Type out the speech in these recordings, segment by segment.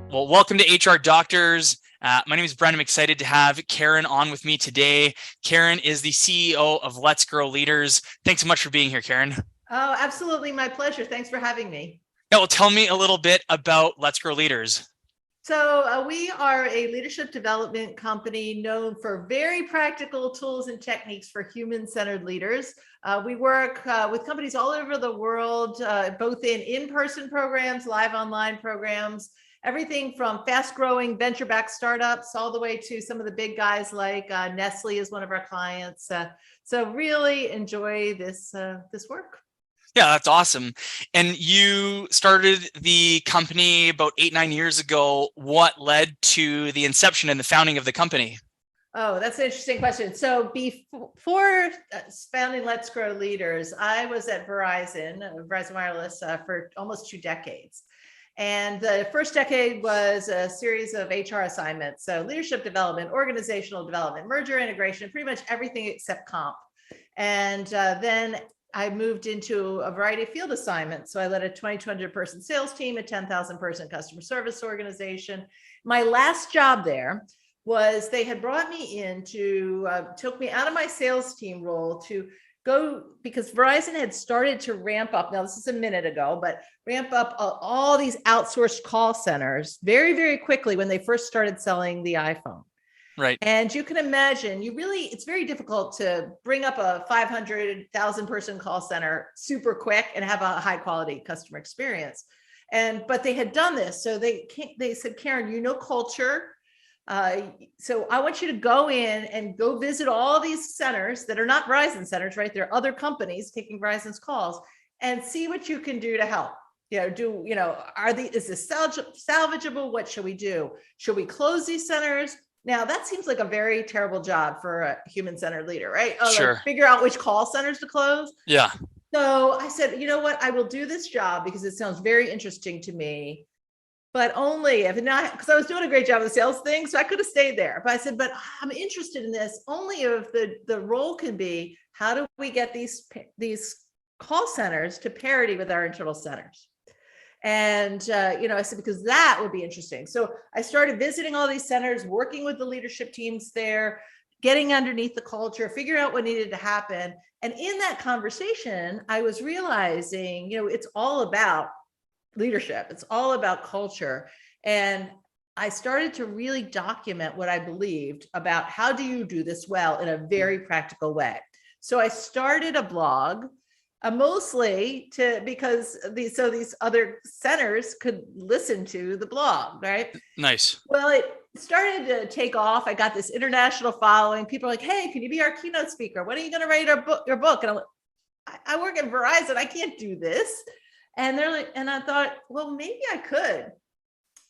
Well, welcome to HR Doctors. My name is Brent. I'm excited to have Karin on with me today. Karin is the CEO of Let's Grow Leaders. Thanks so much for being here, Karin. Oh, absolutely. My pleasure. Thanks for having me. Yeah, well, tell me a little bit about Let's Grow Leaders. So we are a leadership development company known for very practical tools and techniques for human-centered leaders. We work with companies all over the world, both in in-person programs, live online programs, everything from fast-growing venture-backed startups all the way to some of the big guys like Nestle is one of our clients. So really enjoy this work. Yeah, that's awesome. And you started the company about 8-9 years ago. What led to the inception and the founding of the company? Oh, that's an interesting question. So before founding Let's Grow Leaders, I was at Verizon Wireless for almost 2 decades. And the first decade was a series of HR assignments. So leadership development, organizational development, merger integration, pretty much everything except comp. And then I moved into a variety of field assignments. So I led a 2,200 person sales team, a 10,000 person customer service organization. My last job there was they had brought me in to, took me out of my sales team role to go, because Verizon had started to ramp up. Now, this is a minute ago, but ramp up all these outsourced call centers very, very quickly when they first started selling the iPhone. Right. And you can imagine, it's very difficult to bring up a 500,000 person call center super quick and have a high quality customer experience. But they had done this. So they said, Karin, culture. So I want you to go in and go visit all these centers that are not Verizon centers, right? They're other companies taking Verizon's calls and see what you can do to help. Is this salvageable? What should we do? Should we close these centers? Now, that seems like a very terrible job for a human-centered leader, right? Sure. Like figure out which call centers to close. Yeah. So I said, you know what? I will do this job because it sounds very interesting to me, but only if not, because I was doing a great job of the sales thing. So I could have stayed there. But I said, but I'm interested in this only if the role can be, how do we get these call centers to parity with our internal centers? And, I said, because that would be interesting. So I started visiting all these centers, working with the leadership teams there, getting underneath the culture, figuring out what needed to happen. And in that conversation, I was realizing, it's all about leadership. It's all about culture. And I started to really document what I believed about how do you do this well in a very practical way. So I started a blog. Mostly because these other centers could listen to the blog, right? Nice. Well, it started to take off. I got this international following. People are like, hey, can you be our keynote speaker? When are you going to write your book? And I'm like, I work at Verizon. I can't do this. And they're like, and I thought, well, maybe I could.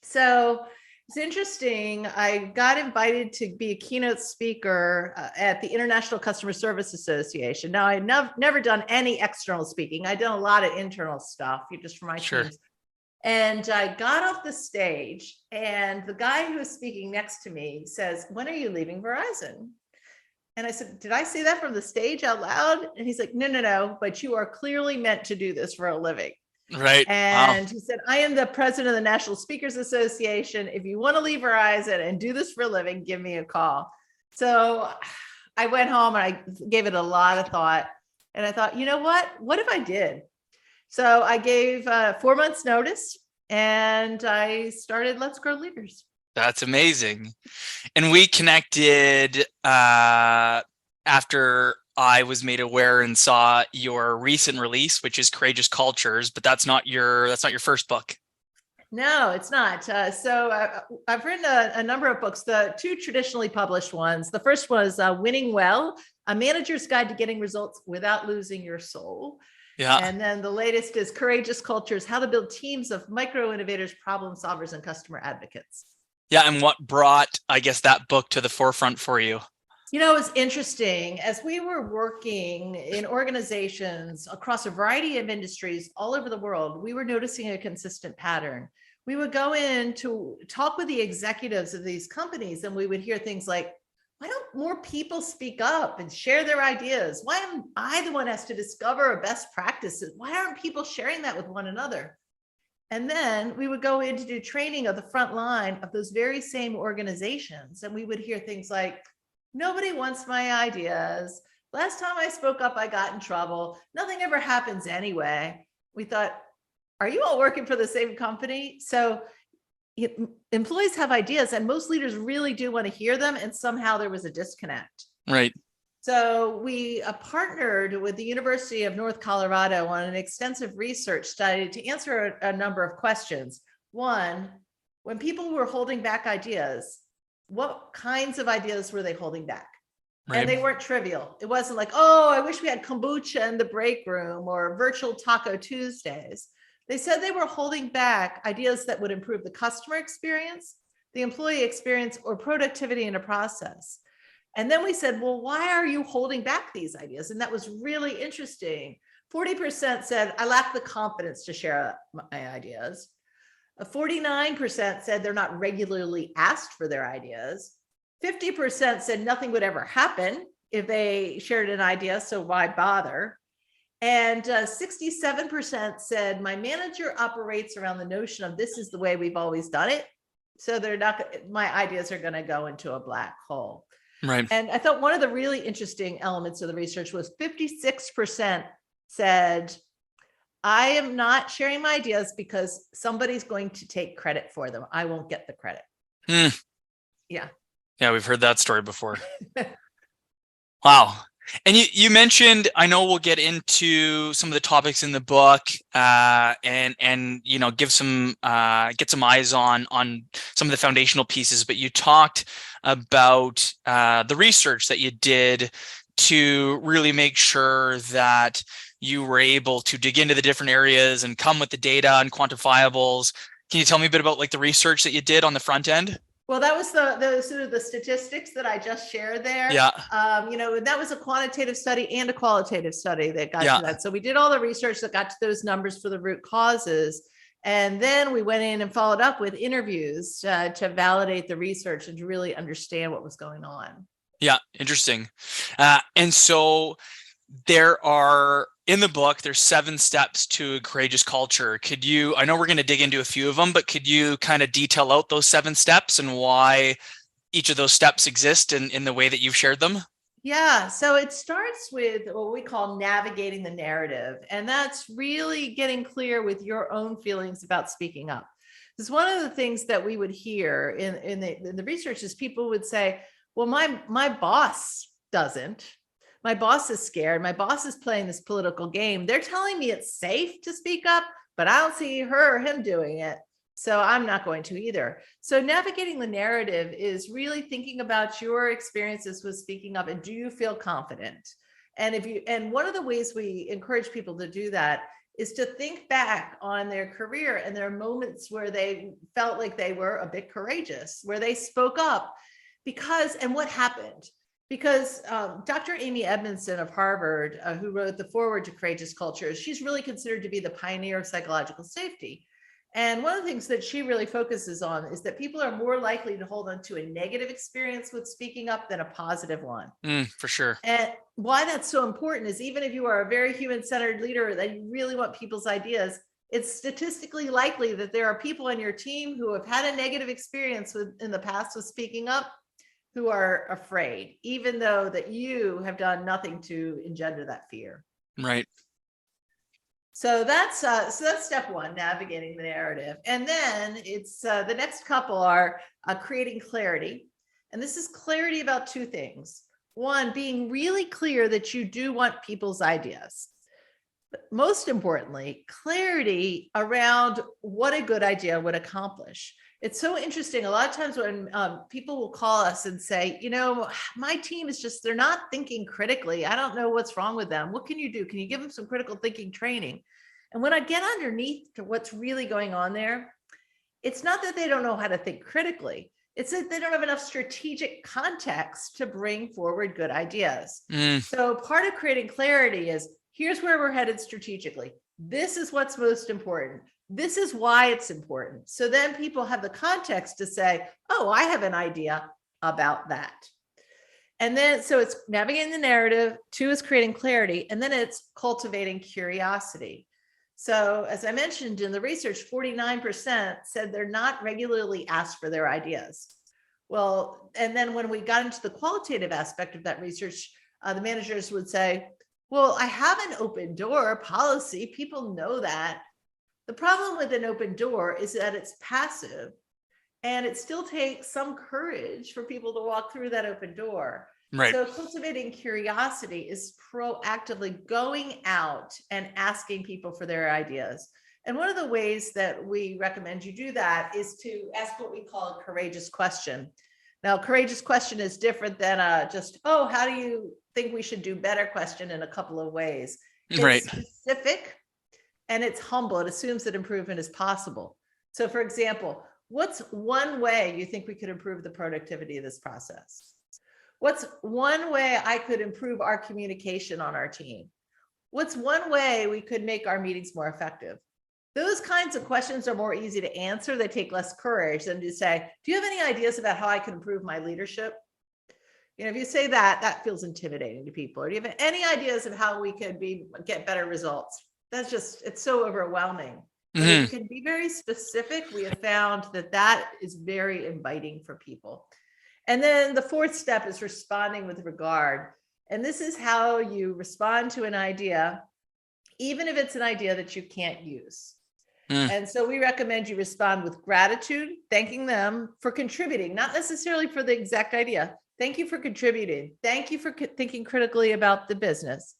So it's interesting. I got invited to be a keynote speaker at the International Customer Service Association. Now, I've never done any external speaking. I've done a lot of internal stuff, just for my teams. And I got off the stage, and the guy who was speaking next to me says, when are you leaving Verizon? And I said, did I say that from the stage out loud? And he's like, no, but you are clearly meant to do this for a living. Right. And He said, I am the president of the National Speakers Association. If you want to leave Verizon and do this for a living, give me a call. So I went home and I gave it a lot of thought. And I thought, you know what? What if I did? So I gave 4 months notice and I started Let's Grow Leaders. That's amazing. And we connected after I was made aware and saw your recent release, which is Courageous Cultures, but that's not your first book. No, it's not. So I've written a number of books, the 2 traditionally published ones. The first was Winning Well, A Manager's Guide to Getting Results Without Losing Your Soul. Yeah. And then the latest is Courageous Cultures, How to Build Teams of Micro Innovators, Problem Solvers, and Customer Advocates. Yeah. And what brought, I guess, that book to the forefront for you? It's interesting. As we were working in organizations across a variety of industries all over the world, we were noticing a consistent pattern. We would go in to talk with the executives of these companies and we would hear things like, why don't more people speak up and share their ideas? Why am I the one who has to discover a best practices? Why aren't people sharing that with one another? And then we would go in to do training of the front line of those very same organizations. And we would hear things like, nobody wants my ideas. Last time I spoke up, I got in trouble. Nothing ever happens anyway. We thought, are you all working for the same company? So employees have ideas and most leaders really do want to hear them. And somehow there was a disconnect. Right. So we partnered with the University of North Colorado on an extensive research study to answer a number of questions. One, when people were holding back ideas, what kinds of ideas were they holding back? Right. And they weren't trivial. It wasn't like, oh, I wish we had kombucha in the break room or virtual Taco Tuesdays. They said they were holding back ideas that would improve the customer experience, the employee experience, or productivity in a process. And then we said, well, why are you holding back these ideas? And that was really interesting. 40% said, I lack the confidence to share my ideas. 49% said they're not regularly asked for their ideas. 50% said nothing would ever happen if they shared an idea, so why bother? And 67% said, my manager operates around the notion of this is the way we've always done it. So they're not, my ideas are going to go into a black hole. Right. And I thought one of the really interesting elements of the research was 56% said, I am not sharing my ideas because somebody's going to take credit for them. I won't get the credit. Yeah. Yeah, we've heard that story before. Wow. And you mentioned, I know we'll get into some of the topics in the book, and you know, give some get some eyes on some of the foundational pieces. But you talked about the research that you did to really make sure that you were able to dig into the different areas and come with the data and quantifiables. Can you tell me a bit about like the research that you did on the front end? Well, that was the sort of the statistics that I just shared there. Yeah. You know, that was a quantitative study and a qualitative study that got Yeah. to that. So we did all the research that got to those numbers for the root causes. And then we went in and followed up with interviews to validate the research and to really understand what was going on. Yeah, interesting. And so there are, in the book, there's 7 steps to a courageous culture. Could you, I know we're going to dig into a few of them, but could you kind of detail out those 7 steps and why each of those steps exist in the way that you've shared them? Yeah, so it starts with what we call navigating the narrative. And that's really getting clear with your own feelings about speaking up. Because one of the things that we would hear in the research is people would say, well, my boss doesn't. My boss is scared. My boss is playing this political game. They're telling me it's safe to speak up, but I don't see her or him doing it. So I'm not going to either. So navigating the narrative is really thinking about your experiences with speaking up and do you feel confident? And one of the ways we encourage people to do that is to think back on their career and their moments where they felt like they were a bit courageous, where they spoke up and what happened. Because Dr. Amy Edmondson of Harvard, who wrote the foreword to Courageous Cultures, she's really considered to be the pioneer of psychological safety. And one of the things that she really focuses on is that people are more likely to hold on to a negative experience with speaking up than a positive one. For sure. And why that's so important is even if you are a very human-centered leader that you really want people's ideas, it's statistically likely that there are people on your team who have had a negative experience in the past with speaking up, who are afraid, even though that you have done nothing to engender that fear. Right. So that's step 1, navigating the narrative. And then it's the next couple are creating clarity. And this is clarity about 2 things. 1, being really clear that you do want people's ideas. But most importantly, clarity around what a good idea would accomplish. It's so interesting. A lot of times when people will call us and say, you know, my team is just, they're not thinking critically. I don't know what's wrong with them. What can you do? Can you give them some critical thinking training? And when I get underneath to what's really going on there, it's not that they don't know how to think critically. It's that they don't have enough strategic context to bring forward good ideas. So part of creating clarity is, here's where we're headed strategically. This is what's most important. This is why it's important. So then people have the context to say, oh, I have an idea about that. And then, so it's navigating the narrative, 2 is creating clarity, and then it's cultivating curiosity. So as I mentioned in the research, 49% said they're not regularly asked for their ideas. Well, and then when we got into the qualitative aspect of that research, the managers would say, well, I have an open door policy. People know that. The problem with an open door is that it's passive, and it still takes some courage for people to walk through that open door. Right. So cultivating curiosity is proactively going out and asking people for their ideas. And one of the ways that we recommend you do that is to ask what we call a courageous question. Now, courageous question is different than just, oh, how do you think we should do better question in a couple of ways. It's Right. specific and it's humble. It assumes that improvement is possible. So for example, what's one way you think we could improve the productivity of this process? What's one way I could improve our communication on our team? What's one way we could make our meetings more effective? Those kinds of questions are more easy to answer. They take less courage than to say, do you have any ideas about how I can improve my leadership? You know, if you say that, that feels intimidating to people. Or do you have any ideas of how we could get better results? That's just, it's so overwhelming. But if you can be very specific, we have found that that is very inviting for people. And then the 4th step is responding with regard. And this is how you respond to an idea, even if it's an idea that you can't use. And so we recommend you respond with gratitude, thanking them for contributing, not necessarily for the exact idea. Thank you for contributing. Thank you for thinking critically about the business.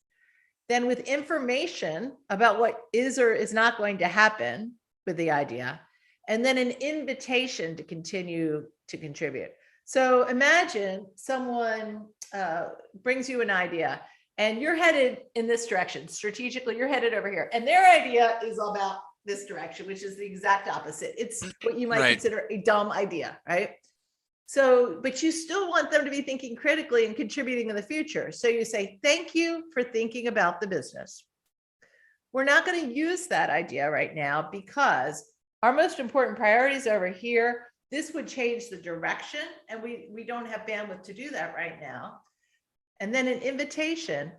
Then with information about what is or is not going to happen with the idea, and then an invitation to continue to contribute. So imagine someone brings you an idea and you're headed in this direction. Strategically, you're headed over here. And their idea is all about this direction, which is the exact opposite. It's what you might consider a dumb idea, right? So, but you still want them to be thinking critically and contributing in the future. So you say, thank you for thinking about the business. We're not going to use that idea right now because our most important priorities over here, this would change the direction and we don't have bandwidth to do that right now. And then an invitation.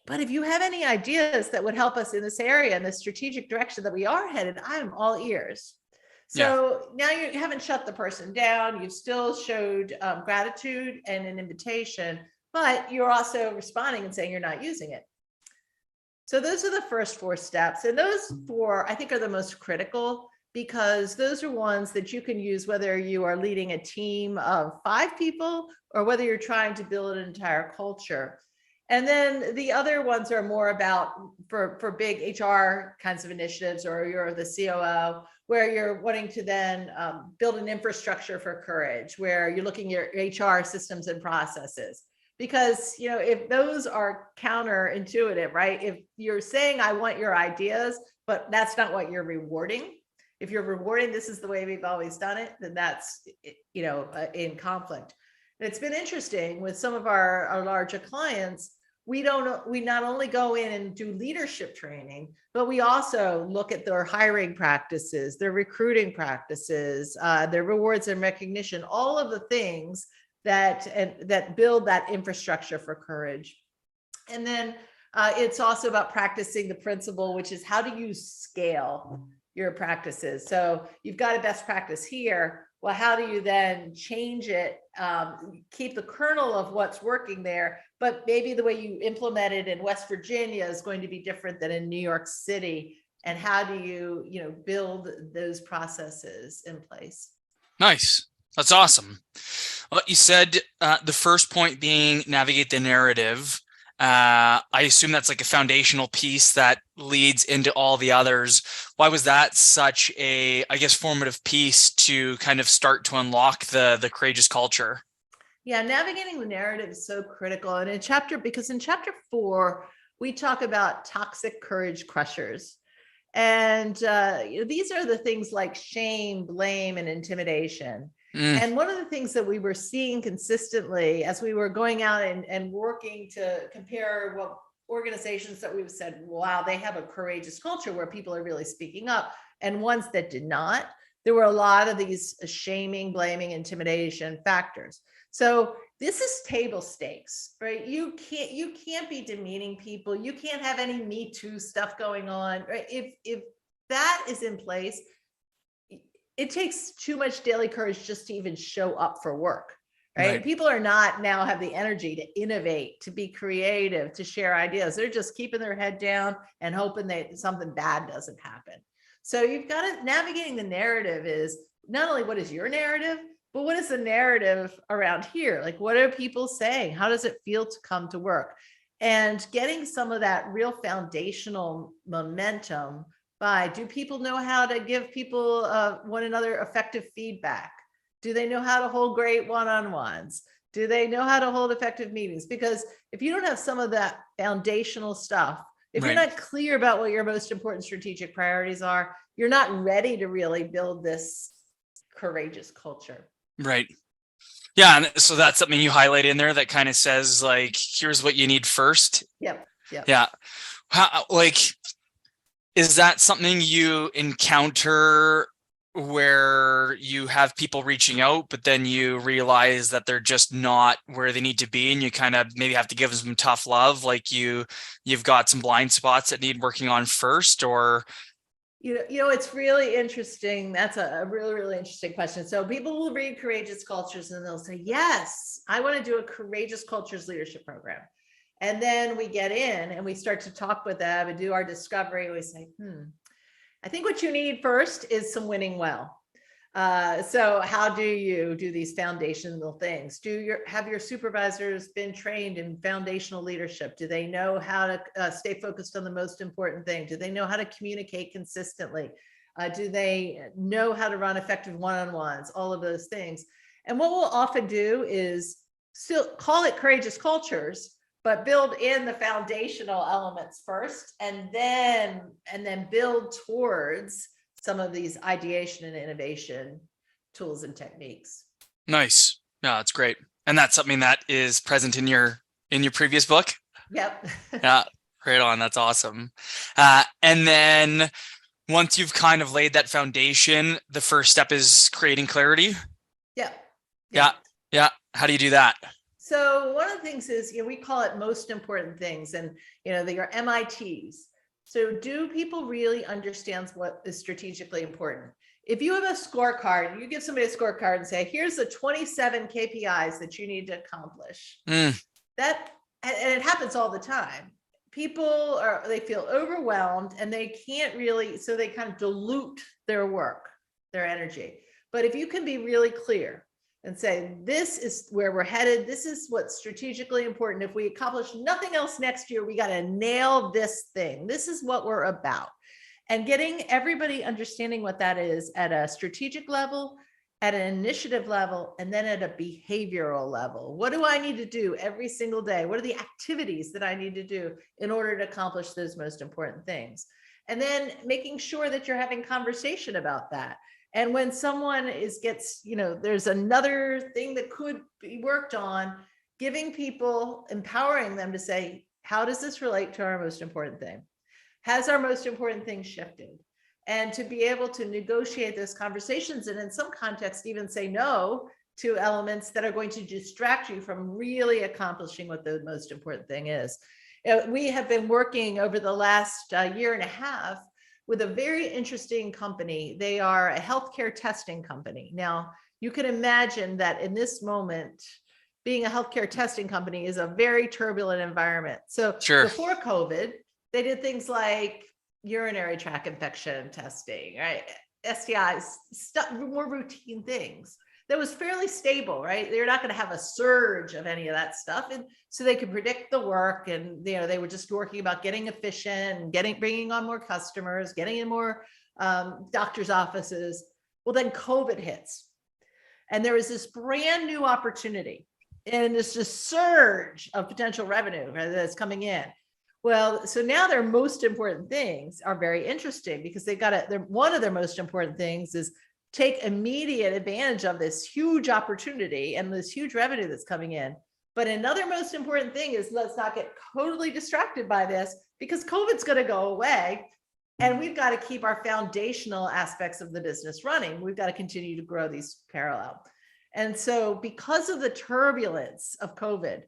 But if you have any ideas that would help us in this area, in the strategic direction that we are headed, I'm all ears. So now you haven't shut the person down. You've still showed gratitude and an invitation, but you're also responding and saying you're not using it. So those are the first 4 steps. And those 4, I think, are the most critical because those are ones that you can use whether you are leading a team of 5 people or whether you're trying to build an entire culture. And then the other ones are more about for big HR kinds of initiatives, or you're the COO, where you're wanting to then build an infrastructure for courage, where you're looking at your HR systems and processes. Because, you know, if those are counterintuitive, right? If you're saying, I want your ideas, but that's not what you're rewarding. If you're rewarding, this is the way we've always done it, then that's, you know, in conflict. And it's been interesting with some of our larger clients. We not only go in and do leadership training, but we also look at their hiring practices, their recruiting practices, their rewards and recognition, all of the things that build that infrastructure for courage. And then it's also about practicing the principle, which is how do you scale your practices? So you've got a best practice here. Well, how do you then change it, keep the kernel of what's working there, but maybe the way you implement it in West Virginia is going to be different than in New York City. And how do you, build those processes in place? Nice. That's awesome. Well, you said the first point being navigate the narrative. I assume that's like a foundational piece that leads into all the others. Why was that such a, I guess, formative piece to kind of start to unlock the courageous culture? Yeah, navigating the narrative is so critical. And because in chapter 4, we talk about toxic courage crushers. And these are the things like shame, blame, and intimidation. And one of the things that we were seeing consistently as we were going out and working to compare what organizations that we've said, wow, they have a courageous culture where people are really speaking up, and ones that did not, there were a lot of these shaming, blaming, intimidation factors. So this is table stakes, right? You can't be demeaning people. You can't have any Me Too stuff going on, right? If that is in place, it takes too much daily courage just to even show up for work, right? People are not now have the energy to innovate, to be creative, to share ideas. They're just keeping their head down and hoping that something bad doesn't happen. So you've got to navigating the narrative is not only what is your narrative, but what is the narrative around here? Like, what are people saying? How does it feel to come to work? And getting some of that real foundational momentum by, do people know how to give people one another effective feedback? Do they know how to hold great one-on-ones? Do they know how to hold effective meetings? Because if you don't have some of that foundational stuff, if you're not clear about what your most important strategic priorities are, you're not ready to really build this courageous culture. Right. Yeah. And so that's something you highlight in there that kind of says, like, here's what you need first. Yep. Yeah. How, like, is that something you encounter where you have people reaching out, but then you realize that they're just not where they need to be, and you kind of maybe have to give them some tough love, like you've got some blind spots that need working on first? Or you know, it's really interesting. That's a really, really interesting question. So people will read Courageous Cultures and they'll say, yes, I want to do a Courageous Cultures leadership program. And then we get in and we start to talk with them and do our discovery. We say, I think what you need first is some winning well. So how do you do these foundational things? Have your supervisors been trained in foundational leadership? Do they know how to stay focused on the most important thing? Do they know how to communicate consistently? Do they know how to run effective one-on-ones? All of those things. And what we'll often do is still call it Courageous Cultures, but build in the foundational elements first, and then build towards some of these ideation and innovation tools and techniques. Nice. No, that's great. And that's something that is present in your previous book. Yep. Yeah, right on. That's awesome. And then once you've kind of laid that foundation, the first step is creating clarity. Yeah. How do you do that? So one of the things is, we call it most important things, and they are MITs. So do people really understand what is strategically important? If you have a scorecard, you give somebody a scorecard and say, here's the 27 KPIs that you need to accomplish. And it happens all the time. People they feel overwhelmed and they can't really, so they kind of dilute their work, their energy. But if you can be really clear and say, this is where we're headed, this is what's strategically important. If we accomplish nothing else next year, we got to nail this thing. This is what we're about. And getting everybody understanding what that is at a strategic level, at an initiative level, and then at a behavioral level. What do I need to do every single day? What are the activities that I need to do in order to accomplish those most important things? And then making sure that you're having conversation about that. And when someone gets, there's another thing that could be worked on, giving people, empowering them to say, how does this relate to our most important thing? Has our most important thing shifted? And to be able to negotiate those conversations, and in some context, even say no to elements that are going to distract you from really accomplishing what the most important thing is. We have been working over the last year and a half with a very interesting company. They are a healthcare testing company. Now, you can imagine that in this moment, being a healthcare testing company is a very turbulent environment. So before COVID, they did things like urinary tract infection testing, right? STIs, stuff, more routine things. That was fairly stable, right? They're not going to have a surge of any of that stuff. And so they could predict the work, and they were just working about getting efficient and bringing on more customers, getting in more doctors' offices. Well, then COVID hits, and there was this brand new opportunity, and there's this surge of potential revenue that's coming in. Well, so now their most important things are very interesting, because one of their most important things is take immediate advantage of this huge opportunity and this huge revenue that's coming in. But another most important thing is, let's not get totally distracted by this, because COVID's going to go away. And we've got to keep our foundational aspects of the business running. We've got to continue to grow these parallel. And so because of the turbulence of COVID,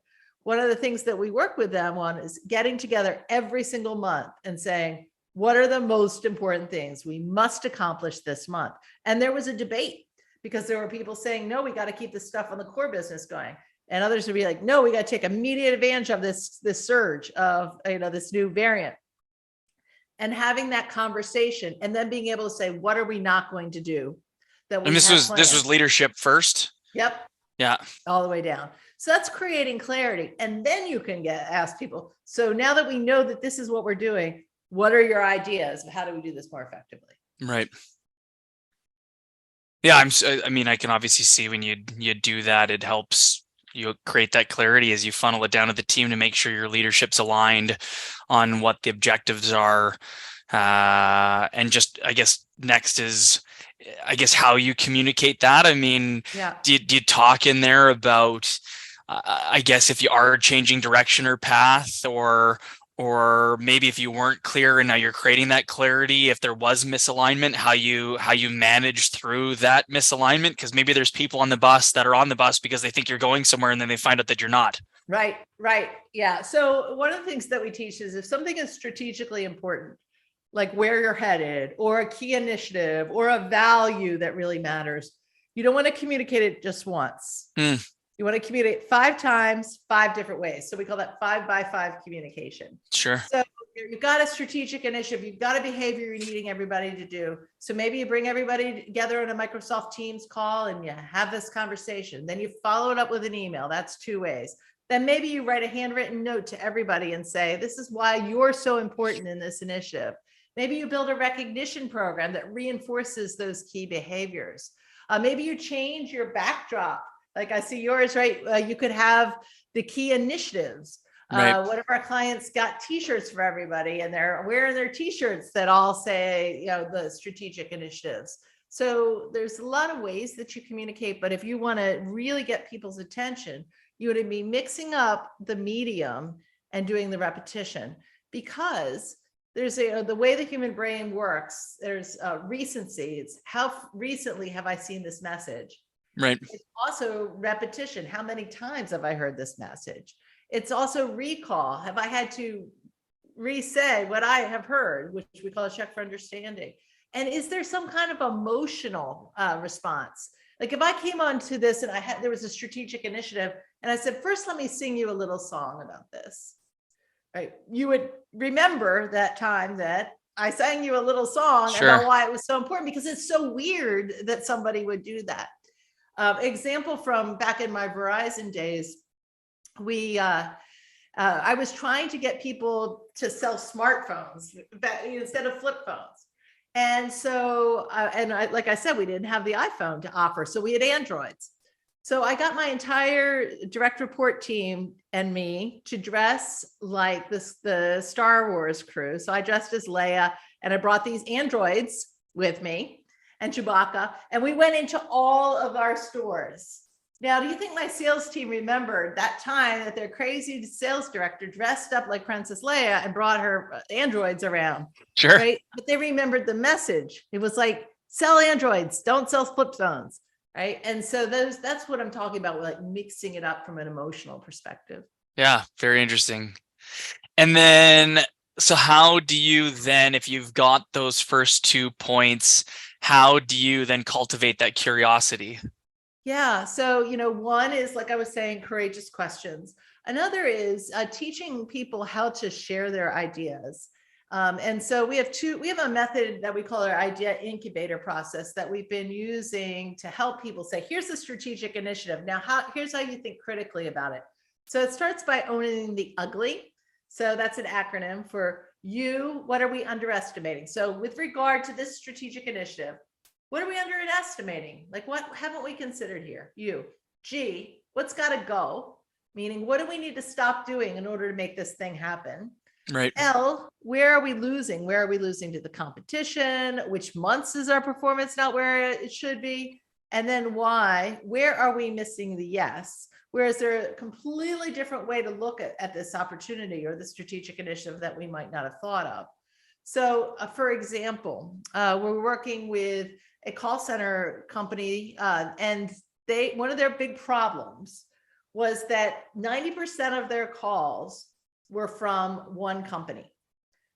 one of the things that we work with them on is getting together every single month and saying, what are the most important things we must accomplish this month? And there was a debate because there were people saying, no, we got to keep this stuff on the core business going. And others would be like, no, we got to take immediate advantage of this surge of, this new variant. And having that conversation and then being able to say, what are we not going to do? And this was leadership first. Yep. Yeah. All the way down. So that's creating clarity. And then you can ask people. So now that we know that this is what we're doing, what are your ideas of how do we do this more effectively? Right. Yeah. I can obviously see when you do that, it helps you create that clarity as you funnel it down to the team to make sure your leadership's aligned on what the objectives are. And just, I guess, next is, how you communicate that. I mean, yeah. Do you talk in there about, if you are changing direction or path, or maybe if you weren't clear and now you're creating that clarity, if there was misalignment, how you manage through that misalignment? Because maybe there's people on the bus that are on the bus because they think you're going somewhere and then they find out that you're not. Right. Yeah. So one of the things that we teach is if something is strategically important, like where you're headed or a key initiative or a value that really matters, you don't want to communicate it just once. You want to communicate 5 times, 5 different ways. So we call that 5x5 communication. Sure. So you've got a strategic initiative, you've got a behavior you're needing everybody to do. So maybe you bring everybody together on a Microsoft Teams call and you have this conversation. Then you follow it up with an email. That's 2 ways. Then maybe you write a handwritten note to everybody and say, this is why you're so important in this initiative. Maybe you build a recognition program that reinforces those key behaviors. Maybe you change your backdrop. Like I see yours, right? You could have the key initiatives. Right. One of our clients got t-shirts for everybody and they're wearing their t-shirts that all say, the strategic initiatives. So there's a lot of ways that you communicate, but if you want to really get people's attention, you would be mixing up the medium and doing the repetition, because there's the way the human brain works. There's recency. It's how recently have I seen this message? Right. It's also repetition. How many times have I heard this message? It's also recall. Have I had to re-say what I have heard, which we call a check for understanding? And is there some kind of emotional response? Like if I came onto this and there was a strategic initiative and I said, first, let me sing you a little song about this. Right. You would remember that time that I sang you a little song about why it was so important, because it's so weird that somebody would do that. Example from back in my Verizon days, I was trying to get people to sell smartphones instead of flip phones. And so, like I said, we didn't have the iPhone to offer. So we had Androids. So I got my entire direct report team and me to dress like the Star Wars crew. So I dressed as Leia and I brought these androids with me and Chewbacca, and we went into all of our stores. Now, do you think my sales team remembered that time that their crazy sales director dressed up like Princess Leia and brought her androids around? Sure. Right? But they remembered the message. It was like, sell androids, don't sell flip phones. Right. And so that's what I'm talking about, like mixing it up from an emotional perspective. Yeah. Very interesting. And then, so how do you then, if you've got those first 2 points, how do you then cultivate that curiosity? Yeah. So, one is, like I was saying, courageous questions. Another is teaching people how to share their ideas. And so we have a method that we call our idea incubator process that we've been using to help people say, here's the strategic initiative. Now, here's how you think critically about it. So it starts by owning the ugly. So that's an acronym for you. What are we underestimating? So with regard to this strategic initiative, what are we underestimating? Like, what haven't we considered here? You. G, what's got to go? Meaning, what do we need to stop doing in order to make this thing happen? Right. L, where are we losing? Where are we losing to the competition? Which months is our performance not where it should be? And then Y, where are we missing the yes? Where is there a completely different way to look at this opportunity or the strategic initiative that we might not have thought of? So, for example, we're working with a call center company, and one of their big problems was that 90% of their calls were from one company.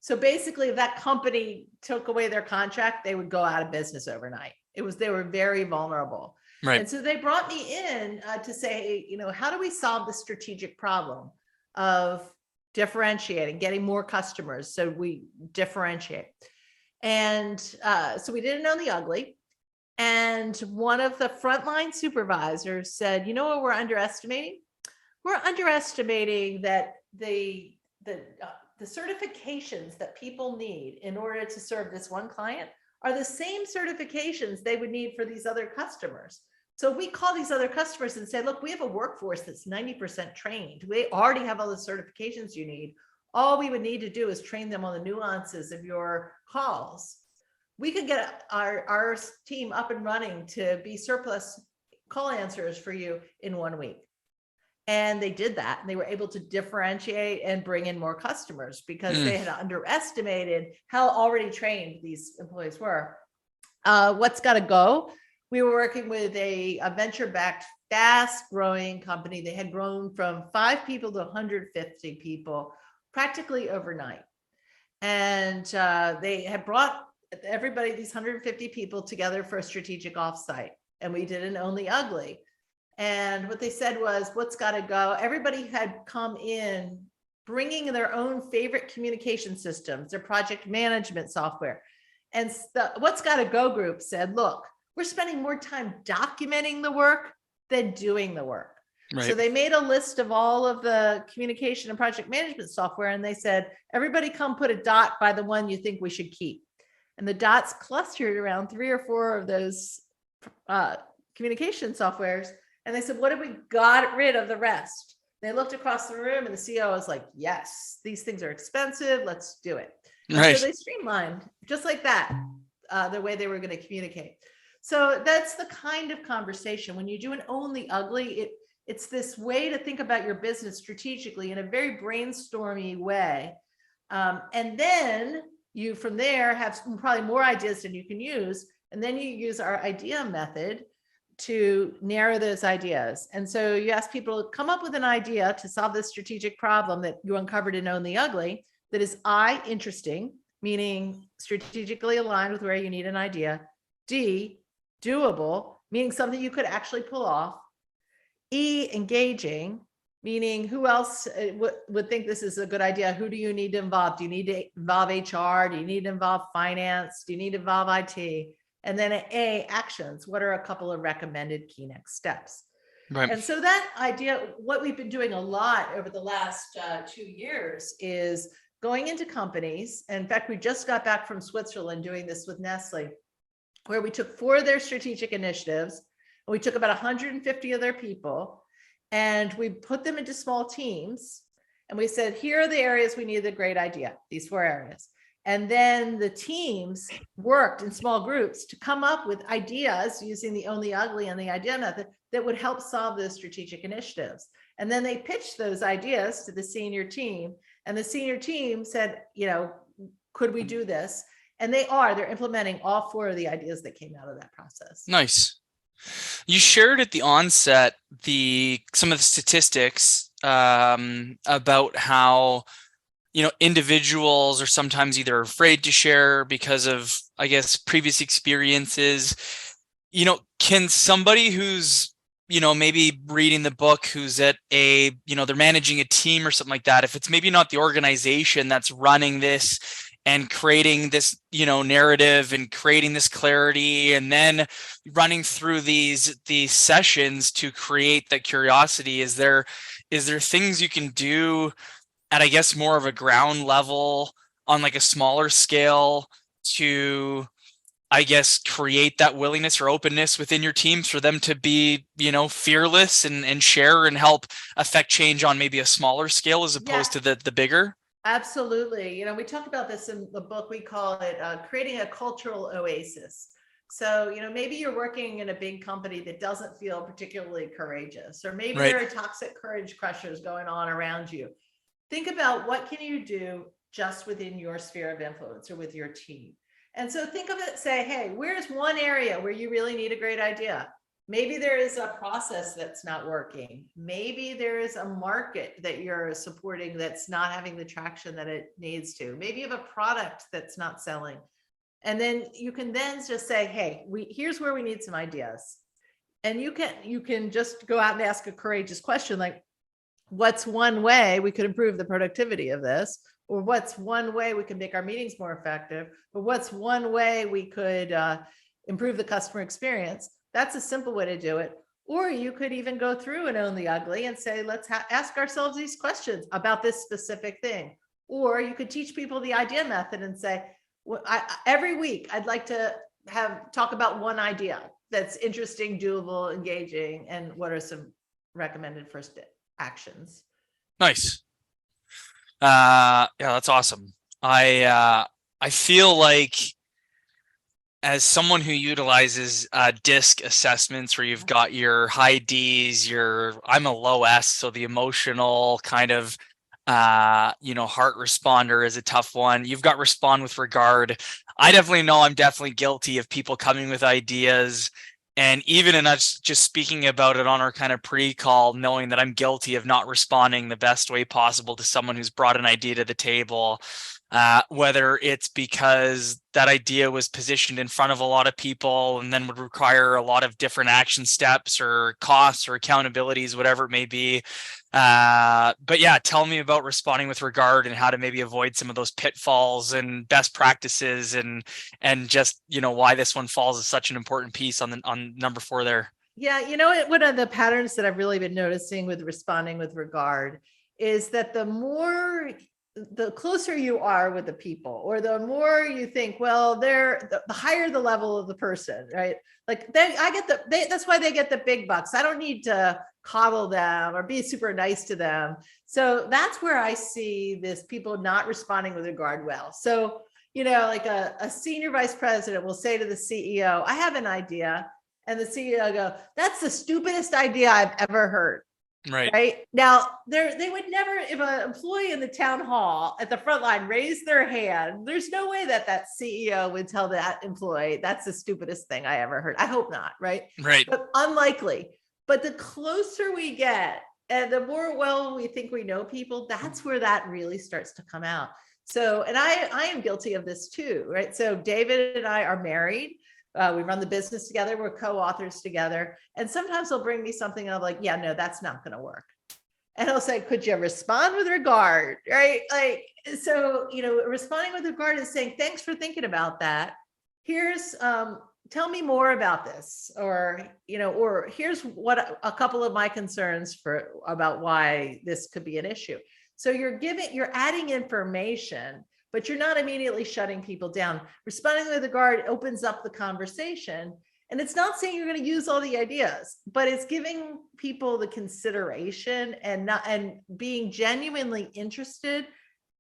So basically, if that company took away their contract, they would go out of business overnight. They were very vulnerable. Right. And so they brought me in to say, how do we solve the strategic problem of differentiating, getting more customers so we differentiate? And so we didn't know the ugly. And one of the frontline supervisors said, you know what we're underestimating? We're underestimating that the certifications that people need in order to serve this one client are the same certifications they would need for these other customers. So we call these other customers and say, look, we have a workforce that's 90% trained. We already have all the certifications you need. All we would need to do is train them on the nuances of your calls. We could get our team up and running to be surplus call answers for you in 1 week. And they did that. And they were able to differentiate and bring in more customers because they had underestimated how already trained these employees were. What's got to go? We were working with a venture-backed, fast-growing company. They had grown from 5 people to 150 people practically overnight. And they had brought everybody, these 150 people together for a strategic offsite. And we did an Only Ugly. And what they said was, what's got to go? Everybody had come in bringing their own favorite communication systems, their project management software. And the What's Got to Go group said, look, we're spending more time documenting the work than doing the work. Right. So they made a list of all of the communication and project management software. And they said, everybody come put a dot by the one you think we should keep. And the dots clustered around 3 or 4 of those communication softwares. And they said, what if we got rid of the rest? They looked across the room and the CEO was like, yes, these things are expensive. Let's do it. Right. So they streamlined just like that, the way they were going to communicate. So that's the kind of conversation. When you do an Only Ugly, it's this way to think about your business strategically in a very brainstormy way. And then you from there have probably more ideas than you can use. And then you use our idea method to narrow those ideas. And so you ask people to come up with an idea to solve this strategic problem that you uncovered in Only Ugly that is I, interesting, meaning strategically aligned with where you need an idea. D, doable, meaning something you could actually pull off. E, engaging, meaning who else would think this is a good idea? Who do you need to involve? Do you need to involve HR? Do you need to involve finance? Do you need to involve IT? And then A, actions. What are a couple of recommended key next steps? Right. And so that idea, what we've been doing a lot over the last 2 years is going into companies. In fact, we just got back from Switzerland doing this with Nestle, where we took 4 of their strategic initiatives, and we took about 150 of their people, and we put them into small teams. And we said, here are the areas we need the great idea, these 4 areas. And then the teams worked in small groups to come up with ideas using the Only Ugly and the idea method that would help solve those strategic initiatives. And then they pitched those ideas to the senior team, and the senior team said, could we do this? And they're implementing all 4 of the ideas that came out of that process. Nice. You shared at the onset some of the statistics about how individuals are sometimes either afraid to share because of, I guess, previous experiences. Can somebody who's, maybe reading the book, who's at they're managing a team or something like that, if it's maybe not the organization that's running this and creating this, narrative and creating this clarity and then running through these sessions to create that curiosity, is there things you can do at, I guess, more of a ground level on like a smaller scale to, I guess, create that willingness or openness within your teams for them to be, fearless and share and help affect change on maybe a smaller scale as opposed to the bigger? Absolutely. We talk about this in the book. We call it creating a cultural oasis. So, maybe you're working in a big company that doesn't feel particularly courageous, or maybe there are toxic courage crushers going on around you. Think about what can you do just within your sphere of influence or with your team. And so think of it, say, hey, where's one area where you really need a great idea? Maybe there is a process that's not working. Maybe there is a market that you're supporting that's not having the traction that it needs to. Maybe you have a product that's not selling. And then you can then just say, hey, here's where we need some ideas. And you can just go out and ask a courageous question like, what's one way we could improve the productivity of this? Or what's one way we can make our meetings more effective? Or what's one way we could improve the customer experience? That's a simple way to do it. Or you could even go through and own the ugly and say, let's ask ourselves these questions about this specific thing. Or you could teach people the idea method and say, well, every week I'd like to talk about one idea that's interesting, doable, engaging, and what are some recommended first actions. Nice. Yeah, that's awesome. I feel like as someone who utilizes DISC assessments where you've got your high Ds, I'm a low S, so the emotional kind of heart responder is a tough one. You've got respond with regard. I definitely know I'm definitely guilty of people coming with ideas. And even in us just speaking about it on our kind of pre-call, knowing that I'm guilty of not responding the best way possible to someone who's brought an idea to the table, whether it's because that idea was positioned in front of a lot of people and then would require a lot of different action steps or costs or accountabilities, whatever it may be. But yeah, tell me about responding with regard and how to maybe avoid some of those pitfalls and best practices and just, why this one falls as such an important piece on number 4 there. Yeah. One of the patterns that I've really been noticing with responding with regard is that the closer you are with the people, or the more you think, well, the higher the level of the person, right? Like that's why they get the big bucks. I don't need to coddle them or be super nice to them. So that's where I see this people not responding with regard well. So, like a senior vice president will say to the CEO, I have an idea. And the CEO go, that's the stupidest idea I've ever heard. Right. Now, they would never, if an employee in the town hall at the front line raised their hand, there's no way that CEO would tell that employee, that's the stupidest thing I ever heard. I hope not. Right. But unlikely. But the closer we get and the more we think we know people, that's where that really starts to come out. So, and I am guilty of this too. Right. So David and I are married. We run the business together. We're co-authors together. And sometimes he'll bring me something and I'm like, yeah, no, that's not going to work. And he'll say, could you respond with regard? Right. Like, so, responding with regard is saying, thanks for thinking about that. Here's, tell me more about this, or here's what a couple of my concerns about why this could be an issue. So you're adding information, but you're not immediately shutting people down. Responding with regard opens up the conversation. And it's not saying you're going to use all the ideas, but it's giving people the consideration and being genuinely interested,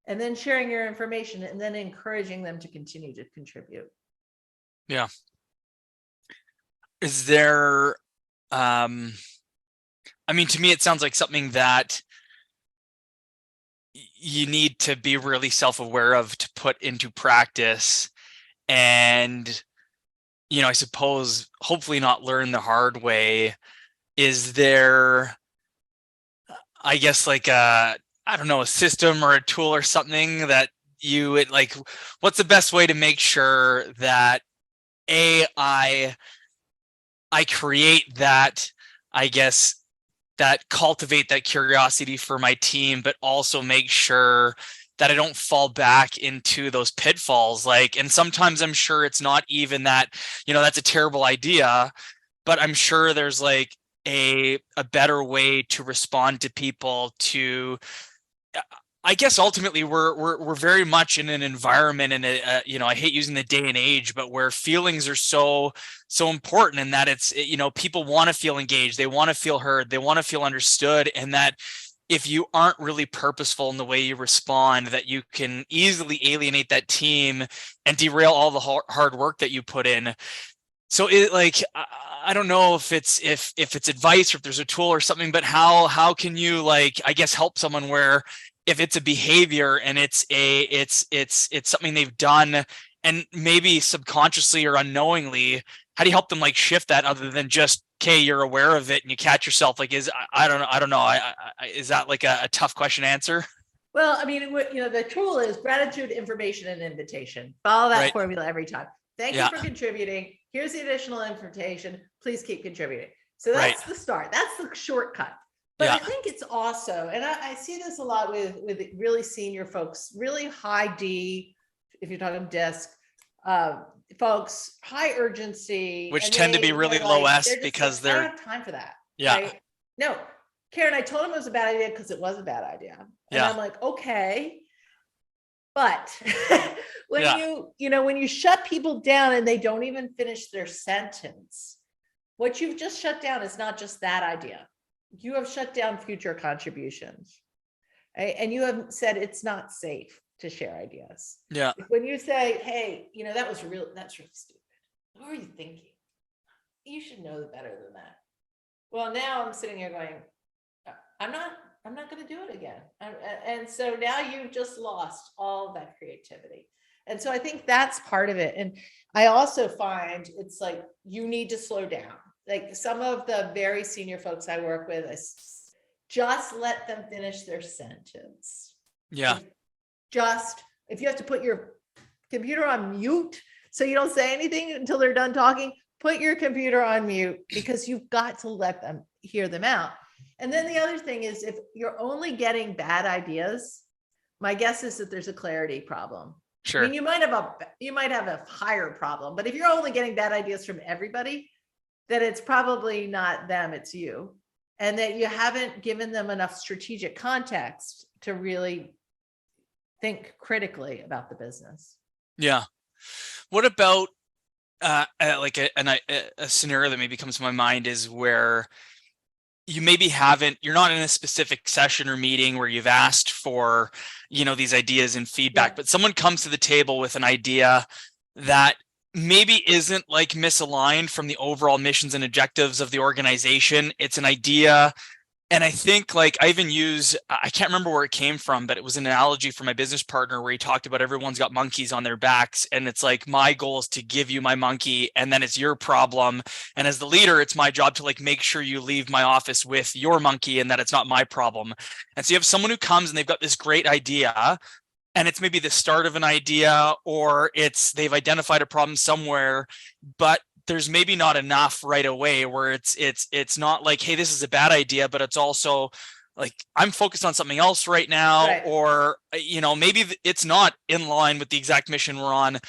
and then sharing your information and then encouraging them to continue to contribute. Yeah. Is there, to me, it sounds like something that you need to be really self-aware of to put into practice, and I suppose hopefully not learn the hard way. Is there, I guess, like a system or a tool or something that what's the best way to make sure that I create that, I guess, that cultivate that curiosity for my team, but also make sure that I don't fall back into those pitfalls. And sometimes I'm sure it's not even that, that's a terrible idea, but I'm sure there's a better way to respond to people to, I guess ultimately we're very much in an environment, and I hate using the day and age, but where feelings are so important, and that it's, people want to feel engaged, they want to feel heard, they want to feel understood, and that if you aren't really purposeful in the way you respond, that you can easily alienate that team and derail all the hard work that you put in. So I don't know if it's advice or if there's a tool or something, but how can you I guess help someone where if it's a behavior and it's something they've done and maybe subconsciously or unknowingly, how do you help them shift that other than just okay, you're aware of it and you catch yourself, like, I don't know. Is that like a tough question to answer? Well, I mean, the tool is gratitude, information, and invitation. Follow that Right. formula every time. Thank you Yeah. for contributing. Here's the additional invitation. Please keep contributing. So Right. that's the start. That's the shortcut. But Yeah. I think it's also, and I see this a lot with really senior folks, really high D, if you're talking desk, folks, high urgency, Which and tend to be really low S because I don't they're, have time for that. yeah. Right? No, Karen, I told him it was a bad idea because it was a bad idea. And Yeah. I'm like, okay. But when Yeah. when you shut people down and they don't even finish their sentence, what you've just shut down is not just that idea. You have shut down future contributions. Right? And you have said it's not safe to share ideas. Yeah. When you say, hey, that's really stupid. What are you thinking? You should know better than that. Well, now I'm sitting here going, I'm not going to do it again. And so now you've just lost all of that creativity. And so I think that's part of it. And I also find it's like, you need to slow down. Like some of the very senior folks I work with, just let them finish their sentence. Yeah. If you have to put your computer on mute so you don't say anything until they're done talking, put your computer on mute, because you've got to let them hear them out. And then the other thing is, if you're only getting bad ideas, my guess is that there's a clarity problem. Sure. I mean, you might have a higher problem, but if you're only getting bad ideas from everybody, then it's probably not them, it's you. And that you haven't given them enough strategic context to really think critically about the business. Yeah. What about like a scenario that maybe comes to my mind is where you maybe you're not in a specific session or meeting where you've asked for, these ideas and feedback, but someone comes to the table with an idea that maybe isn't like misaligned from the overall missions and objectives of the organization. It's an idea. And I think like I can't remember where it came from, but it was an analogy from my business partner where he talked about everyone's got monkeys on their backs. And it's like, my goal is to give you my monkey and then it's your problem. And as the leader, it's my job to like make sure you leave my office with your monkey and that it's not my problem. And so you have someone who comes and they've got this great idea, and it's maybe the start of an idea, or they've identified a problem somewhere, but there's maybe not enough right away where it's not like, hey, this is a bad idea, but it's also like, I'm focused on something else right now, right. Or, maybe it's not in line with the exact mission we're on.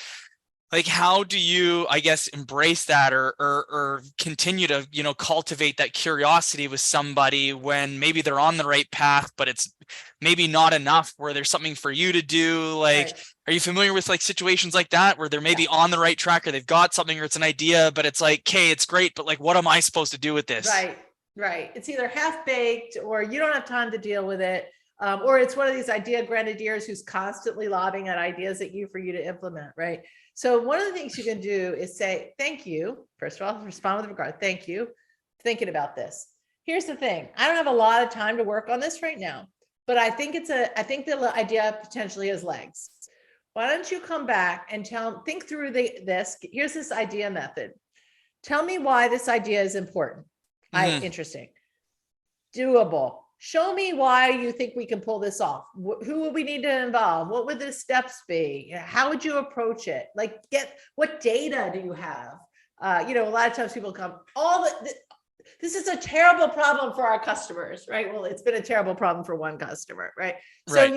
Like, how do you, I guess, embrace that or continue to, cultivate that curiosity with somebody when maybe they're on the right path, but it's maybe not enough where there's something for you to do? Like, right. Are you familiar with like situations like that where they're maybe on the right track or they've got something or it's an idea, but it's like, okay, it's great, but like, what am I supposed to do with this? Right. It's either half baked or you don't have time to deal with it. Or it's one of these idea grenadiers who's constantly lobbing at ideas at you for you to implement, right? So one of the things you can do is say, thank you. First of all, respond with regard. Thank you. Thinking about this. Here's the thing. I don't have a lot of time to work on this right now, but I think the idea potentially has legs. Why don't you come back and think through this. Here's this idea method. Tell me why this idea is important. Interesting. Doable. Show me why you think we can pull this off. Who would we need to involve? What would the steps be? How would you approach it? Like, what data do you have? A lot of times people come, this is a terrible problem for our customers, right? Well, it's been a terrible problem for one customer, right? So,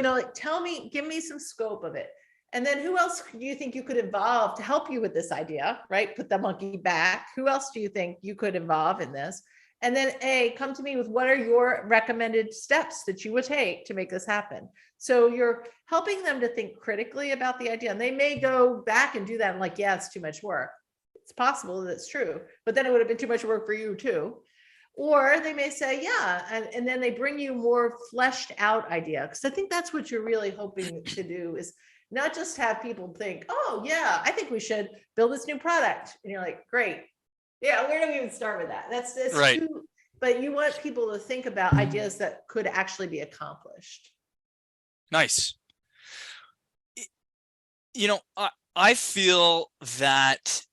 give me some scope of it. And then who else do you think you could involve to help you with this idea, right? Put the monkey back. Who else do you think you could involve in this? And then come to me with what are your recommended steps that you would take to make this happen. So you're helping them to think critically about the idea. And they may go back and do that and like, yeah, it's too much work. It's possible that's true, but then it would have been too much work for you too. Or they may say, yeah, and then they bring you more fleshed out idea. Because I think that's what you're really hoping to do, is not just have people think, oh yeah, I think we should build this new product. And you're like, great. Yeah, where do we even start with that? That's right. But you want people to think about ideas that could actually be accomplished. Nice. I feel that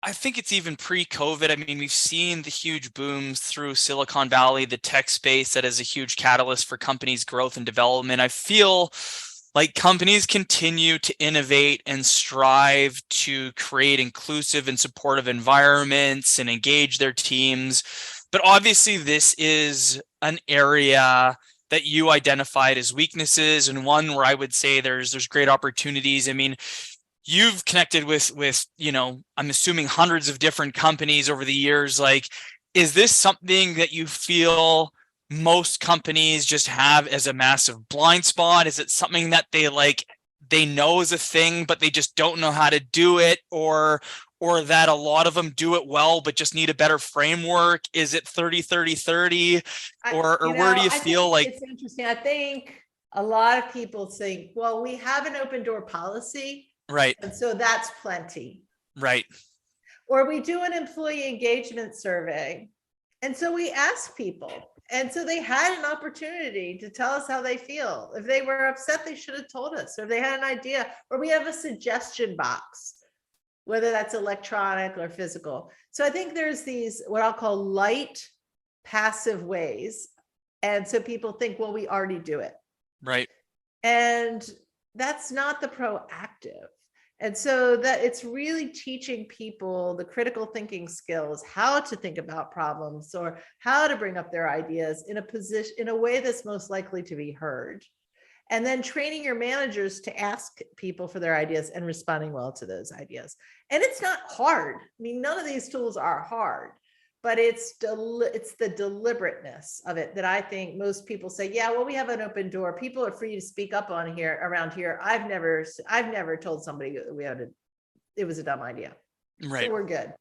I think it's even pre-COVID. I mean, we've seen the huge booms through Silicon Valley, the tech space that is a huge catalyst for companies' growth and development. I feel like companies continue to innovate and strive to create inclusive and supportive environments and engage their teams. But obviously, this is an area that you identified as weaknesses, and one where I would say there's great opportunities. I mean, you've connected with I'm assuming hundreds of different companies over the years. Like, is this something that you feel most companies just have as a massive blind spot? Is it something that they know is a thing, but they just don't know how to do it, or that a lot of them do it well but just need a better framework? Is it 30-30-30, or where do you feel like it's interesting? I think a lot of people think, well, we have an open door policy, right, and so that's plenty. right, Or we do an employee engagement survey, and so we ask people, and so they had an opportunity to tell us how they feel. If they were upset, they should have told us. Or if they had an idea, or we have a suggestion box, whether that's electronic or physical. So I think there's these, what I'll call light, passive ways. And so people think, well, we already do it. right, And that's not the proactive. And so that it's really teaching people the critical thinking skills, how to think about problems or how to bring up their ideas in a way that's most likely to be heard. And then training your managers to ask people for their ideas and responding well to those ideas. And it's not hard. I mean, none of these tools are hard, but it's the deliberateness of it that I think most people say, yeah, well, we have an open door. People are free to speak up on here, around here. I've never told somebody it was a dumb idea. right. So we're good.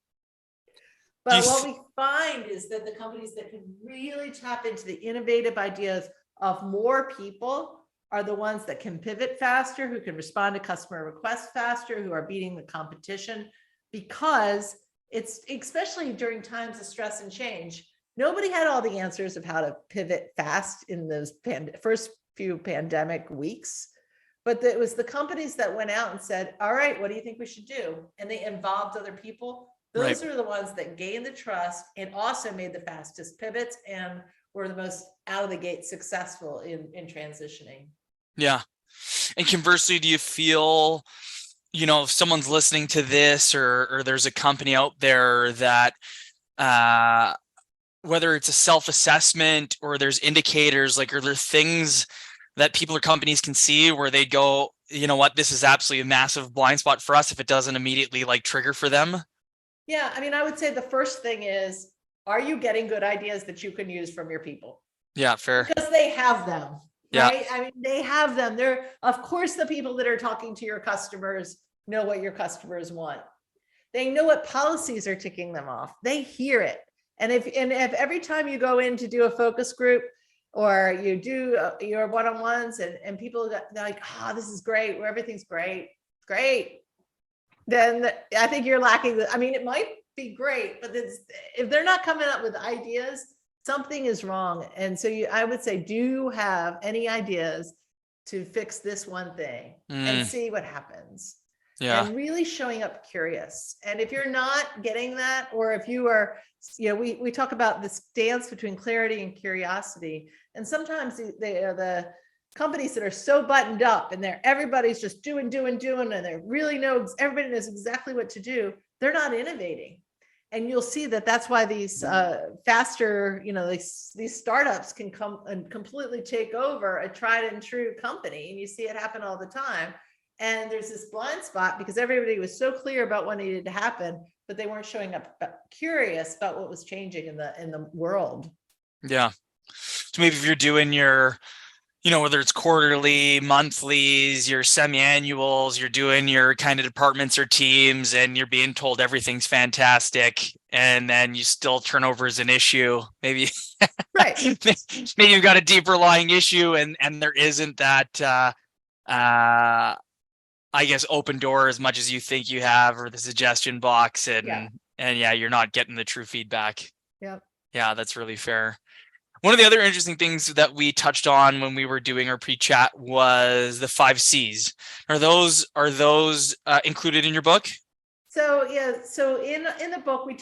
But what we find is that the companies that can really tap into the innovative ideas of more people are the ones that can pivot faster, who can respond to customer requests faster, who are beating the competition, because it's, especially during times of stress and change, nobody had all the answers of how to pivot fast in those first few pandemic weeks. But it was the companies that went out and said, all right, what do you think we should do? And they involved other people. Those are the ones that gained the trust and also made the fastest pivots and were the most out of the gate successful in transitioning. Yeah. And conversely, do you feel, if someone's listening to this, or there's a company out there that, whether it's a self-assessment or there's indicators, like, are there things that people or companies can see where they go, you know what, this is absolutely a massive blind spot for us, if it doesn't immediately trigger for them? Yeah. I mean, I would say the first thing is, are you getting good ideas that you can use from your people? Yeah, fair. Because they have them. Yeah. Right? I mean, they have them. They're, of course, the people that are talking to your customers know what your customers want. They know what policies are ticking them off. They hear it. And if every time you go in to do a focus group or you do your one-on-ones and people they're like, oh, this is great, where everything's great, then I think you're lacking. I mean, it might be great, but if they're not coming up with ideas, something is wrong. And so I would say, do you have any ideas to fix this one thing and see what happens? Yeah. And really showing up curious. And if you're not getting that, or if you are, we talk about this dance between clarity and curiosity. And sometimes they are the companies that are so buttoned up and everybody's just doing, and they really everybody knows exactly what to do. They're not innovating. And you'll see that that's why these faster, these startups can come and completely take over a tried and true company. And you see it happen all the time. And there's this blind spot because everybody was so clear about what needed to happen, but they weren't showing up curious about what was changing in the world. Yeah. So maybe if you're doing your, whether it's quarterly, monthlies, your semi-annuals, you're doing your kind of departments or teams and you're being told everything's fantastic, and then you still turnover is an issue. Maybe, right. Maybe you've got a deeper lying issue and there isn't that, I guess, open door as much as you think you have, or the suggestion box, and you're not getting the true feedback. Yeah. Yeah, that's really fair. One of the other interesting things that we touched on when we were doing our pre-chat was the 5 C's. Are those included in your book? So yeah, so in the book we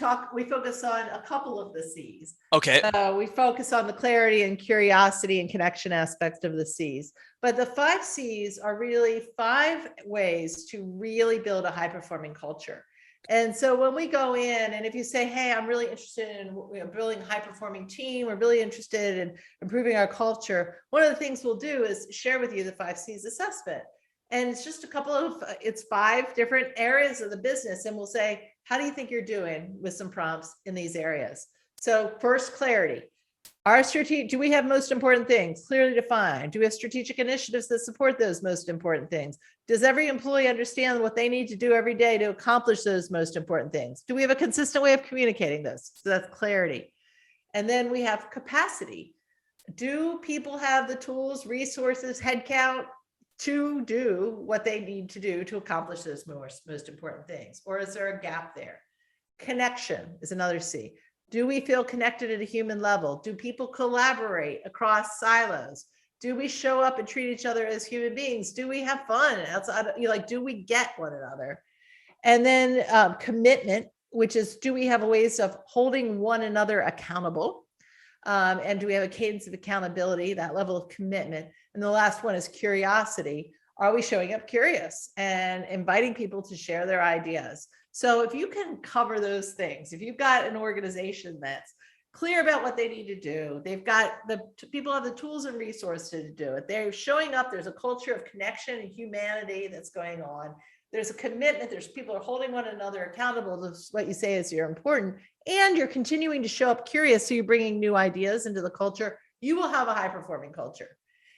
focus on a couple of the C's. Okay. We focus on the clarity and curiosity and connection aspects of the C's. But the 5 C's are really 5 ways to really build a high performing culture. And so when we go in, and if you say, hey, I'm really interested in building a high performing team, we're really interested in improving our culture, one of the things we'll do is share with you the 5 C's assessment. And it's just it's 5 different areas of the business. And we'll say, how do you think you're doing with some prompts in these areas? So first, clarity. Do we have most important things clearly defined? Do we have strategic initiatives that support those most important things? Does every employee understand what they need to do every day to accomplish those most important things? Do we have a consistent way of communicating this? So that's clarity. And then we have capacity. Do people have the tools, resources, headcount to do what they need to do to accomplish those most important things? Or is there a gap there? Connection is another C. Do we feel connected at a human level? Do people collaborate across silos? Do we show up and treat each other as human beings? Do we have fun outside? Do we get one another? And then commitment, which is, do we have ways of holding one another accountable? And do we have a cadence of accountability, that level of commitment? And the last one is curiosity. Are we showing up curious and inviting people to share their ideas? So if you can cover those things, if you've got an organization that's clear about what they need to do, they've got people have the tools and resources to do it, they're showing up, there's a culture of connection and humanity that's going on, there's a commitment, there's people are holding one another accountable to what you say is you're important, and you're continuing to show up curious, so you're bringing new ideas into the culture, you will have a high performing culture.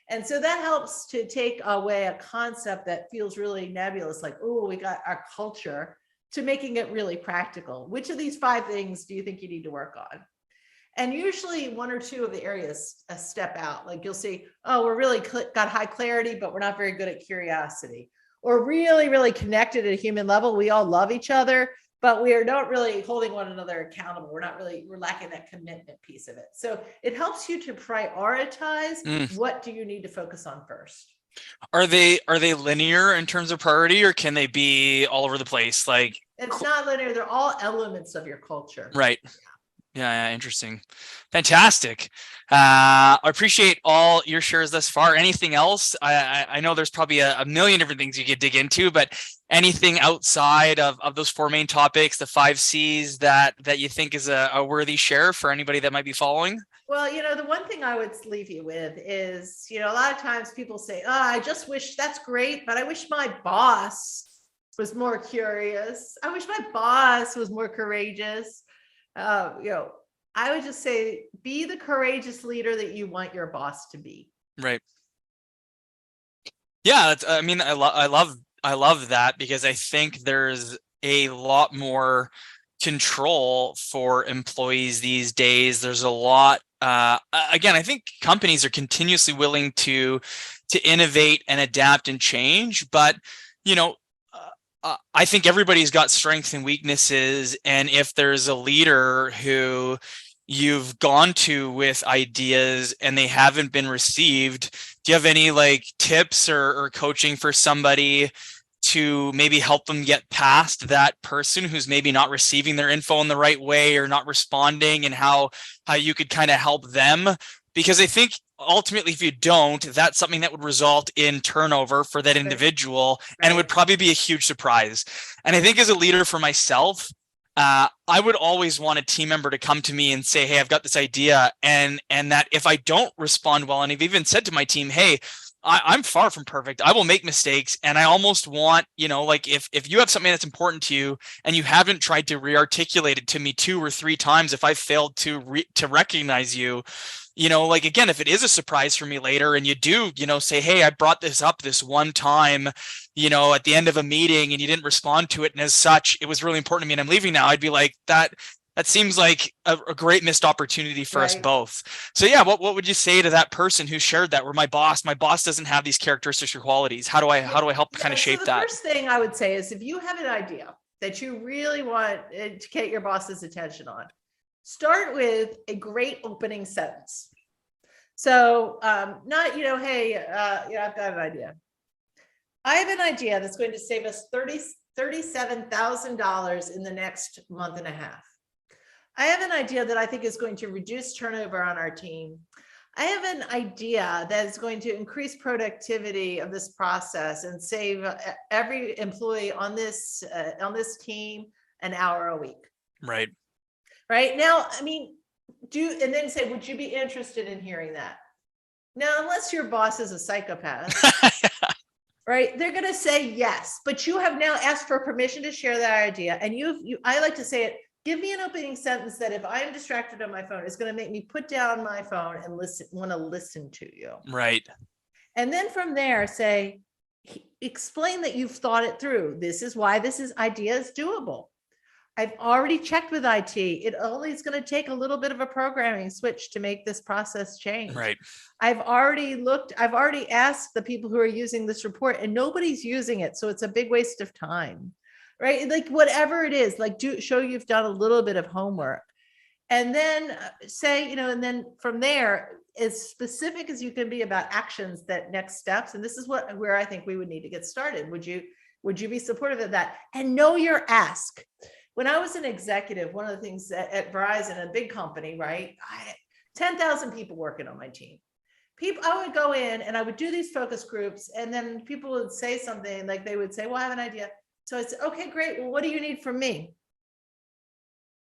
And so that helps to take away a concept that feels really nebulous, like, oh, we got our culture, to making it really practical. Which of these 5 things do you think you need to work on? And usually 1 or 2 of the areas step out. Like you'll see, oh, we're really got high clarity, but we're not very good at curiosity. Or really, really connected at a human level. We all love each other, but we are not really holding one another accountable. We're lacking that commitment piece of it. So it helps you to prioritize what do you need to focus on first. Are they linear in terms of priority, or can they be all over the place? Like, it's not linear. They're all elements of your culture. Right. Yeah, interesting. Fantastic. I appreciate all your shares thus far. Anything else? I know there's probably a million different things you could dig into, but anything outside of those 4 main topics, the 5 C's that you think is a worthy share for anybody that might be following? Well, the one thing I would leave you with is, a lot of times people say, oh, I just wish, that's great, but I wish my boss was more curious. I wish my boss was more courageous. I would just say, be the courageous leader that you want your boss to be. Right. Yeah. I love that, because I think there's a lot more control for employees these days. There's a lot, again, I think companies are continuously willing to innovate and adapt and change, but, I think everybody's got strengths and weaknesses. And if there's a leader who you've gone to with ideas and they haven't been received, do you have any tips or coaching for somebody to maybe help them get past that person who's maybe not receiving their info in the right way or not responding, and how you could kind of help them? Because I think ultimately, if you don't, that's something that would result in turnover for that individual, and it would probably be a huge surprise. And I think as a leader for myself, I would always want a team member to come to me and say, hey, I've got this idea. And that if I don't respond well, and I've even said to my team, hey, I'm far from perfect. I will make mistakes. And I almost want, if you have something that's important to you and you haven't tried to re-articulate it to me 2 or 3 times, if I failed to recognize you, again, if it is a surprise for me later and you do, say, hey, I brought this up this one time, at the end of a meeting and you didn't respond to it, and as such, it was really important to me and I'm leaving now, I'd be like, that seems like a great missed opportunity for us both. So yeah, what would you say to that person who shared that, where my boss doesn't have these characteristics or qualities? How do I help kind of shape that? The first thing I would say is, if you have an idea that you really want to get your boss's attention on, start with a great opening sentence. So not, hey, I've got an idea. I have an idea that's going to save us $37,000 in the next month and a half. I have an idea that I think is going to reduce turnover on our team. I have an idea that is going to increase productivity of this process and save every employee on this team an hour a week. Right. Right now, I mean, and then say, would you be interested in hearing that? Now, unless your boss is a psychopath, right? They're going to say yes, but you have now asked for permission to share that idea. And I like to say it, give me an opening sentence that if I'm distracted on my phone, it's going to make me put down my phone and want to listen to you. Right. And then from there, explain that you've thought it through. This is why idea is doable. I've already checked with IT. It only is going to take a little bit of a programming switch to make this process change. Right. I've already asked the people who are using this report and nobody's using it. So it's a big waste of time, right? Like whatever it is, like show you've done a little bit of homework and then say, and then from there, as specific as you can be about actions, that next steps. And this is where I think we would need to get started. Would you be supportive of that? And know your ask. When I was an executive, one of the things at Verizon, a big company, right? 10,000 people working on my team. I would go in and I would do these focus groups and then people would say something like they would say, well, I have an idea. So I said, okay, great. Well, what do you need from me?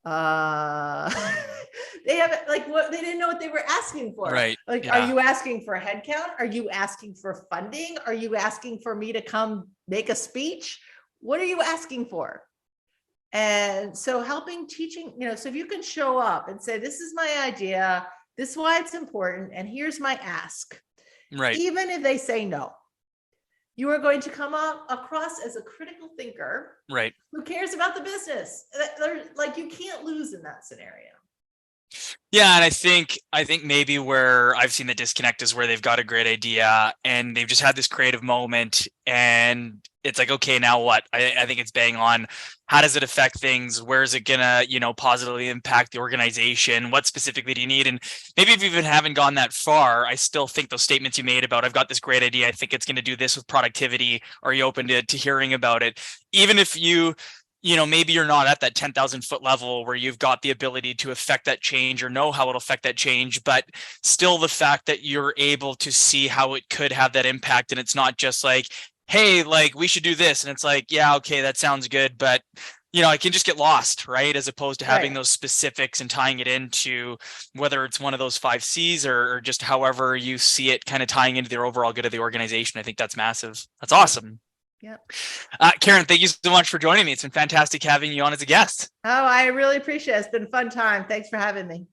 They didn't know what they were asking for. Right. Like, yeah. Are you asking for a head count? Are you asking for funding? Are you asking for me to come make a speech? What are you asking for? And so teaching, so if you can show up and say, this is my idea, this is why it's important, and here's my ask. Right. Even if they say no, you are going to come across as a critical thinker. Right. Who cares about the business? Like you can't lose in that scenario. Yeah, and I think maybe where I've seen the disconnect is where they've got a great idea and they've just had this creative moment and it's like, okay, now what? I think it's bang on. How does it affect things? Where is it gonna, positively impact the organization? What specifically do you need? And maybe if you even haven't gone that far, I still think those statements you made about, I've got this great idea, I think it's going to do this with productivity. Are you open to hearing about it? Even if maybe you're not at that 10,000 foot level where you've got the ability to affect that change or know how it'll affect that change, but still the fact that you're able to see how it could have that impact. And it's not just like, hey, like we should do this. And it's like, yeah, okay, that sounds good. But, I can just get lost, right? As opposed to having those specifics and tying it into whether it's one of those 5 C's or just however you see it kind of tying into the overall good of the organization. I think that's massive. That's awesome. Yep. Karin, thank you so much for joining me. It's been fantastic having you on as a guest. Oh, I really appreciate it. It's been a fun time. Thanks for having me.